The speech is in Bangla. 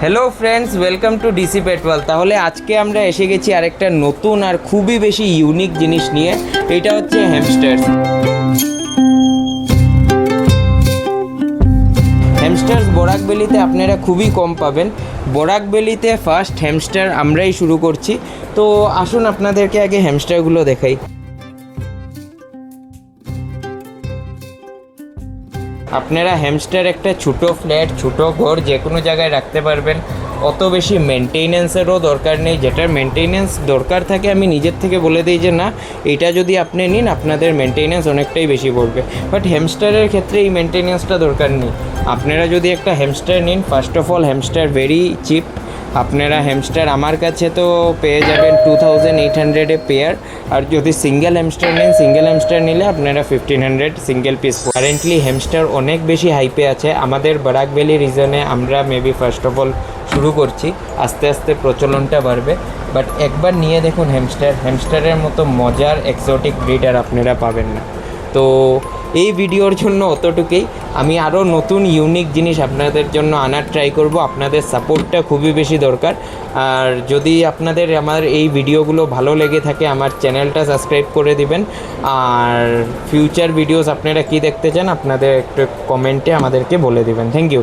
Hello friends, welcome to DC Petwal. তাহলে আজকে আমরা এসে গেছি আরেকটা নতুন আর খুবই বেশি ইউনিক জিনিস নিয়ে। এটা হচ্ছে হ্যামস্টার। হ্যামস্টার্স বরাকবেলিতে আপনারা খুবই কম পাবেন। বরাকবেলিতে ফার্স্ট হ্যামস্টার আমরাই শুরু করছি। তো আসুন আপনাদেরকে আগে হ্যামস্টারগুলো দেখাই। আপনারা হ্যামস্টার একটা ছোটো ফ্ল্যাট, ছোটো ঘর যে কোনো জায়গায় রাখতে পারবেন। অত বেশি মেনটেনেন্সেরও দরকার নেই। যেটার মেনটেনেন্স দরকার থাকে আমি নিজের থেকে বলে দিই যে না, এটা যদি আপনি নিন আপনাদের মেনটেনেন্স অনেকটাই বেশি পড়বে। বাট হ্যামস্টারের ক্ষেত্রে এই মেনটেনেন্সটা দরকার নেই। আপনারা যদি একটা হ্যামস্টার নিন, first of all hamster very chip. আপনারা হ্যামস্টার আমার কাছে তো পেয়ে যাবেন 2800 পেয়ার। আর যদি সিঙ্গেল হ্যামস্টার নেন, সিঙ্গেল হ্যামস্টার নিলে আপনারা 1500 সিঙ্গেল পিস। কারেন্টলি হ্যামস্টার অনেক বেশি হাইপে আছে আমাদের বরাকবেলি রিজনে। আমরা মেবি ফার্স্ট অফ অল শুরু করছি, আস্তে আস্তে প্রচলনটা বাড়বে। বাট একবার নিয়ে দেখুন হ্যামস্টারের মতো মজার এক্সোটিক ব্রিড আর আপনারা পাবেন না। তো এই ভিডিওর জন্য অতটুকুই। আমি আরও নতুন ইউনিক জিনিস আপনাদের জন্য আনার ট্রাই করব। আপনাদের সাপোর্টটা খুবই বেশি দরকার। আর যদি আপনাদের আমার এই ভিডিওগুলো ভালো লেগে থাকে, আমার চ্যানেলটা সাবস্ক্রাইব করে দিবেন। আর ফিউচার ভিডিওস আপনারা কি দেখতে চান আপনাদের একটু কমেন্টে আমাদেরকে বলে দিবেন। Thank you.